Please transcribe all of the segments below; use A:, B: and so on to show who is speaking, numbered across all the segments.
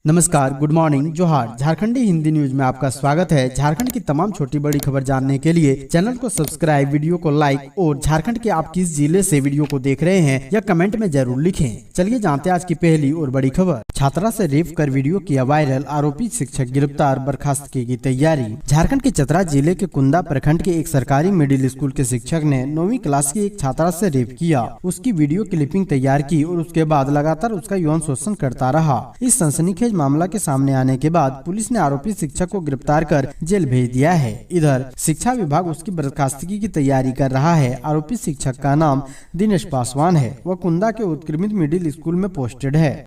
A: नमस्कार, good morning, जोहार। झारखंडी Hindi news में आपका स्वागत है। झारखंड की तमाम छोटी बड़ी खबर जानने के लिए चैनल को सब्सक्राइब, वीडियो को लाइक और झारखंड के आप किस जिले से वीडियो को देख रहे हैं या कमेंट में जरूर लिखें। चलिए जानते हैं आज की पहली और बड़ी खबर। छात्रा से रेप कर वीडियो किया वायरल, आरोपी शिक्षक गिरफ्तार, बर्खास्तगी की तैयारी। झारखंड के चतरा जिले के कुंदा प्रखंड के एक सरकारी मिडिल स्कूल के शिक्षक ने 9वीं क्लास की एक छात्रा से रेप किया। उसकी वीडियो क्लिपिंग तैयार की और उसके बाद लगातार उसका यौन शोषण करता रहा। इस सनसनीखेज मामला के सामने आने के बाद पुलिस ने आरोपी शिक्षक को गिरफ्तार कर जेल भेज दिया है। इधर शिक्षा विभाग उसकी बर्खास्तगी की तैयारी कर रहा है। आरोपी शिक्षक का नाम दिनेश पासवान है। वह कुंदा के उत्क्रमित मिडिल स्कूल में पोस्टेड है।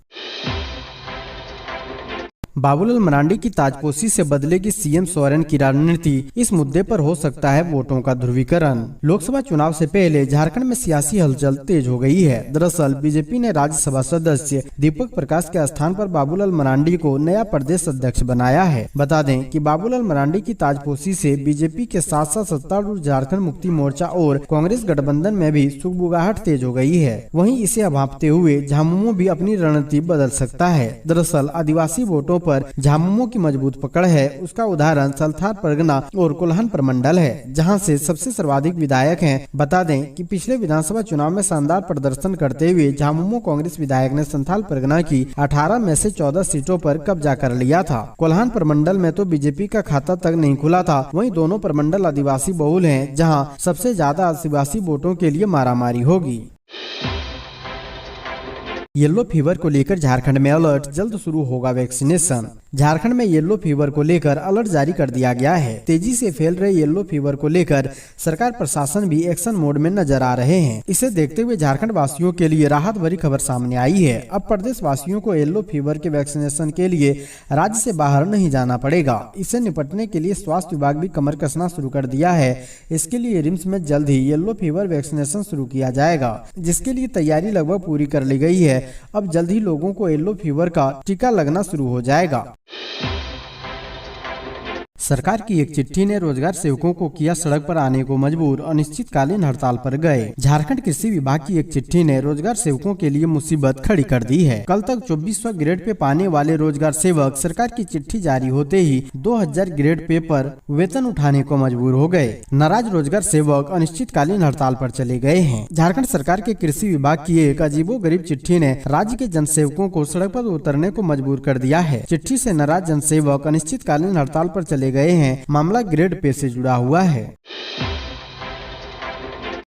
A: बाबूलाल मरांडी की ताजपोशी से बदलेगी सीएम सोरेन की रणनीति, इस मुद्दे पर हो सकता है वोटों का ध्रुवीकरण। लोकसभा चुनाव से पहले झारखंड में सियासी हलचल तेज हो गई है। दरअसल बीजेपी ने राज्यसभा सदस्य दीपक प्रकाश के स्थान पर बाबूलाल मरांडी को नया प्रदेश अध्यक्ष बनाया है। बता दें कि बाबूलाल मरांडी की ताजपोशी से बीजेपी के साथ साथ सत्तारूढ़ झारखंड मुक्ति मोर्चा और कांग्रेस गठबंधन में भी सुगबुगाहट तेज हो गई है। वहीं इसे भांपते हुए झामुमो भी अपनी रणनीति बदल सकता है। दरअसल आदिवासी वोटों पर झामुमो की मजबूत पकड़ है। उसका उदाहरण सल्थार परगना और कोल्हान प्रमंडल है, जहां से सबसे सर्वाधिक विधायक हैं। बता दें कि पिछले विधानसभा चुनाव में शानदार प्रदर्शन करते हुए झामुमो कांग्रेस विधायक ने संथाल परगना की 18 में से 14 सीटों पर कब्जा कर लिया था। कोल्हान प्रमंडल में तो बीजेपी का खाता तक नहीं खुला था। वहीं दोनों प्रमंडल आदिवासी बहुल हैं, जहां सबसे ज्यादा आदिवासी वोटों के लिए मारामारी होगी। येलो फीवर को लेकर झारखंड में अलर्ट, जल्द शुरू होगा वैक्सीनेशन। झारखंड में येलो फीवर को लेकर अलर्ट जारी कर दिया गया है। तेजी से फैल रहे येलो फीवर को लेकर सरकार प्रशासन भी एक्शन मोड में नजर आ रहे हैं। इसे देखते हुए झारखंड वासियों के लिए राहत भरी खबर सामने आई है। अब प्रदेश वासियों को येलो फीवर के वैक्सीनेशन के लिए राज्य से बाहर नहीं जाना पड़ेगा। इससे निपटने के लिए स्वास्थ्य विभाग भी कमर कसना शुरू कर दिया है। इसके लिए रिम्स में जल्द ही येलो फीवर वैक्सीनेशन शुरू किया जाएगा, जिसके लिए तैयारी लगभग पूरी कर ली गई है। अब जल्द ही लोगों को येलो फीवर का टीका लगना शुरू हो जाएगा। सरकार की एक चिट्ठी ने रोजगार सेवकों को किया सड़क पर आने को मजबूर, अनिश्चितकालीन हड़ताल पर गए। झारखंड कृषि विभाग की एक चिट्ठी ने रोजगार सेवकों के लिए मुसीबत खड़ी कर दी है। कल तक 2400 ग्रेड पे पाने वाले रोजगार सेवक सरकार की चिट्ठी जारी होते ही 2000 ग्रेड पे पर वेतन उठाने को मजबूर हो गए। नाराज रोजगार सेवक अनिश्चितकालीन हड़ताल पर चले गए हैं। झारखंड सरकार के कृषि विभाग की एक अजीबोगरीब चिट्ठी ने राज्य के जनसेवकों को सड़क पर उतरने को मजबूर कर दिया है। चिट्ठी से नाराज जनसेवक अनिश्चितकालीन हड़ताल पर चले गए हैं। मामला ग्रेड पे से जुड़ा हुआ है।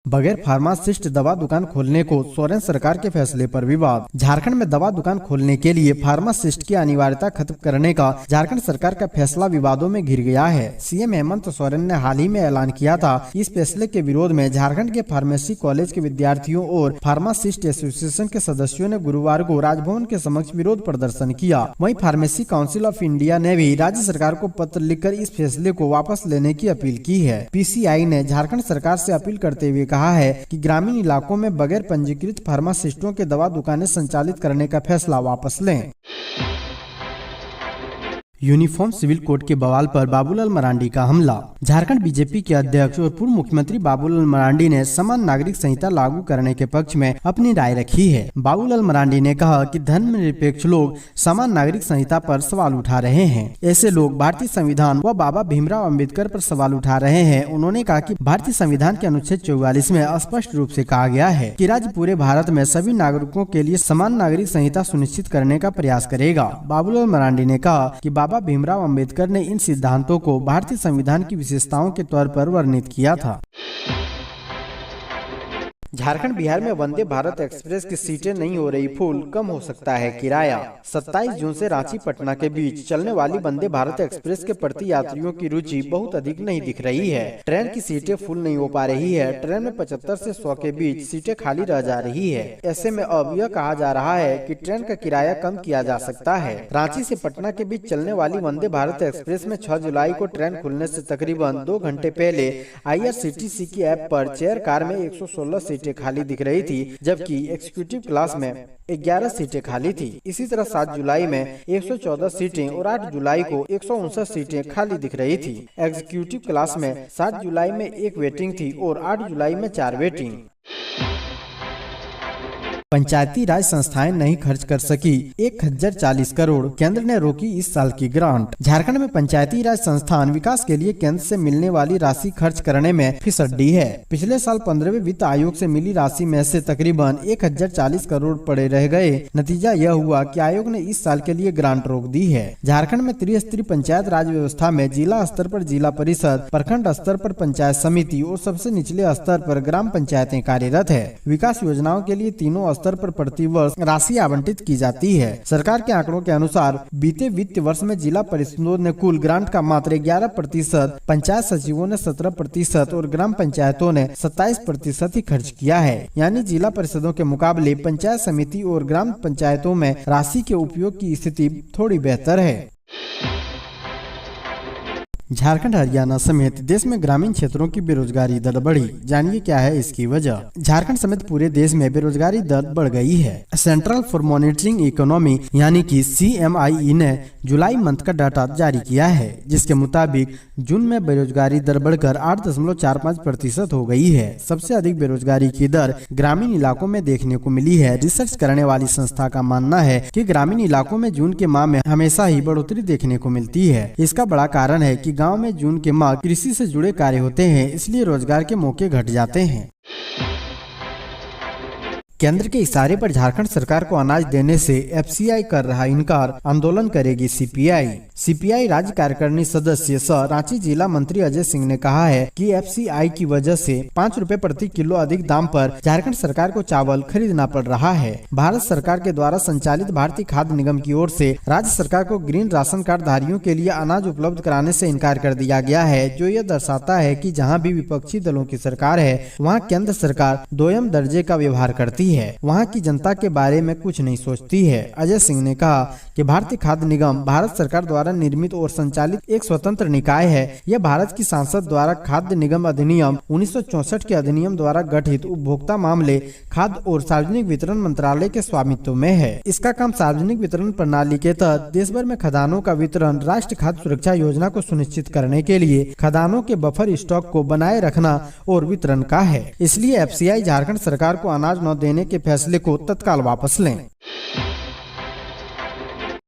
A: बगैर फार्मासिस्ट दवा दुकान खोलने को सोरेन सरकार के फैसले पर विवाद। झारखंड में दवा दुकान खोलने के लिए फार्मासिस्ट की अनिवार्यता खत्म करने का झारखंड सरकार का फैसला विवादों में घिर गया है। सीएम हेमंत सोरेन ने हाल ही में ऐलान किया था। इस फैसले के विरोध में झारखंड के फार्मेसी कॉलेज के विद्यार्थियों और फार्मासिस्ट एसोसिएशन के सदस्यों ने गुरुवार को राजभवन के समक्ष विरोध प्रदर्शन किया। वहीं फार्मेसी काउंसिल ऑफ इंडिया ने भी राज्य सरकार को पत्र लिखकर इस फैसले को वापस लेने की अपील की है। पीसीआई ने झारखंड सरकार से अपील करते हुए कहा है कि ग्रामीण इलाकों में बगैर पंजीकृत फार्मासिस्टों के दवा दुकानें संचालित करने का फैसला वापस लें। यूनिफॉर्म सिविल कोड के बवाल पर बाबूलाल मरांडी का हमला। झारखंड बीजेपी के अध्यक्ष और पूर्व मुख्यमंत्री बाबूलाल मरांडी ने समान नागरिक संहिता लागू करने के पक्ष में अपनी राय रखी है। बाबूलाल मरांडी ने कहा कि धर्मनिरपेक्ष लोग समान नागरिक संहिता पर सवाल उठा रहे हैं। ऐसे लोग भारतीय संविधान व बाबा भीमराव अम्बेडकर पर सवाल उठा रहे हैं। उन्होंने कहा कि भारतीय संविधान के अनुच्छेद 44 में स्पष्ट रूप से कहा गया है कि राज्य पूरे भारत में सभी नागरिकों के लिए समान नागरिक संहिता सुनिश्चित करने का प्रयास करेगा। बाबूलाल मरांडी ने कहा कि बाबा भीमराव अम्बेडकर ने इन सिद्धांतों को भारतीय संविधान की विशेषताओं के तौर पर वर्णित किया था। झारखंड बिहार में वंदे भारत एक्सप्रेस की सीटें नहीं हो रही फुल, कम हो सकता है किराया। 27 जून से रांची पटना के बीच चलने वाली वंदे भारत एक्सप्रेस के प्रति यात्रियों की रुचि बहुत अधिक नहीं दिख रही है। ट्रेन की सीटें फुल नहीं हो पा रही है। ट्रेन में 75 से 100 के बीच सीटें खाली रह जा रही है। ऐसे में अब यह कहा जा रहा है कि ट्रेन का किराया कम किया जा सकता है। रांची से पटना के बीच चलने वाली वंदे भारत एक्सप्रेस में 6 जुलाई को ट्रेन खुलने से तकरीबन 2 घंटे पहले IRCTC की ऐप पर चेयर कार में 116 सीटें खाली दिख रही थी, जबकि एग्जीक्यूटिव क्लास में 11 सीटें खाली थी। इसी तरह 7 जुलाई में 114 सीटें और 8 जुलाई को 159 सीटें खाली दिख रही थी। एग्जीक्यूटिव क्लास में 7 जुलाई में 1 वेटिंग थी और 8 जुलाई में 4 वेटिंग। पंचायती राज संस्थाएं नहीं खर्च कर सकी 1040 करोड़, केंद्र ने रोकी इस साल की ग्रांट। झारखंड में पंचायती राज संस्थान विकास के लिए केंद्र से मिलने वाली राशि खर्च करने में फिसड्डी है। पिछले साल 15वें वित्त आयोग से मिली राशि में से तकरीबन 1040 करोड़ पड़े रह गए। नतीजा यह हुआ कि आयोग ने इस साल के लिए ग्रांट रोक दी है। झारखंड में त्रिस्तरीय पंचायत राज व्यवस्था में जिला स्तर पर जिला परिषद, प्रखंड स्तर पर पंचायत समिति और सबसे निचले स्तर पर ग्राम पंचायतें कार्यरत है। विकास योजनाओं के लिए तीनों स्तर पर प्रति वर्ष राशि आवंटित की जाती है। सरकार के आंकड़ों के अनुसार बीते वित्त वर्ष में जिला परिषदों ने कुल ग्रांट का मात्र 11%, पंचायत सचिवों ने 17% और ग्राम पंचायतों ने 27% ही खर्च किया है। यानी जिला परिषदों के मुकाबले पंचायत समिति और ग्राम पंचायतों में राशि के उपयोग की स्थिति थोड़ी बेहतर है। झारखंड, हरियाणा समेत देश में ग्रामीण क्षेत्रों की बेरोजगारी दर बढ़ी। जानिए क्या है इसकी वजह। झारखंड समेत पूरे देश में बेरोजगारी दर बढ़ गई है। सेंट्रल फॉर मॉनिटरिंग इकोनॉमी यानी कि CMIE ने जुलाई मंथ का डाटा जारी किया है, जिसके मुताबिक जून में बेरोजगारी दर बढ़कर 8.45% हो गई है। सबसे अधिक बेरोजगारी की दर ग्रामीण इलाकों में देखने को मिली है। रिसर्च करने वाली संस्था का मानना है कि ग्रामीण इलाकों में जून के माह में हमेशा ही बढ़ोतरी देखने को मिलती है। इसका बड़ा कारण है कि गांव में जून के माह कृषि से जुड़े कार्य होते हैं, इसलिए रोजगार के मौके घट जाते हैं। केंद्र के इशारे पर झारखंड सरकार को अनाज देने से FCI कर रहा इनकार, आंदोलन करेगी CPI राज्य कार्यकारिणी सदस्य सह रांची जिला मंत्री अजय सिंह ने कहा है कि FCI की वजह से 5 रुपए प्रति किलो अधिक दाम पर झारखंड सरकार को चावल खरीदना पड़ रहा है। भारत सरकार के द्वारा संचालित भारतीय खाद्य निगम की ओर से राज्य सरकार को ग्रीन राशन कार्ड धारियों के लिए अनाज उपलब्ध कराने से इनकार कर दिया गया है, जो यह दर्शाता है कि जहाँ भी विपक्षी दलों की सरकार है, वहाँ केंद्र सरकार दोयम दर्जे का व्यवहार करती है, वहाँ की जनता के बारे में कुछ नहीं सोचती है। अजय सिंह ने कहा कि भारतीय खाद्य निगम भारत सरकार द्वारा निर्मित और संचालित एक स्वतंत्र निकाय है। यह भारत की संसद द्वारा खाद्य निगम अधिनियम 1964 के अधिनियम द्वारा गठित उपभोक्ता मामले, खाद्य और सार्वजनिक वितरण मंत्रालय के स्वामित्व में है। इसका काम सार्वजनिक वितरण प्रणाली के तहत देश भर में खदानों का वितरण, राष्ट्रीय खाद्य सुरक्षा योजना को सुनिश्चित करने के लिए खदानों के बफर स्टॉक को बनाए रखना और वितरण का है। इसलिए FCI झारखंड सरकार को अनाज न देने के फैसले को तत्काल वापस लें।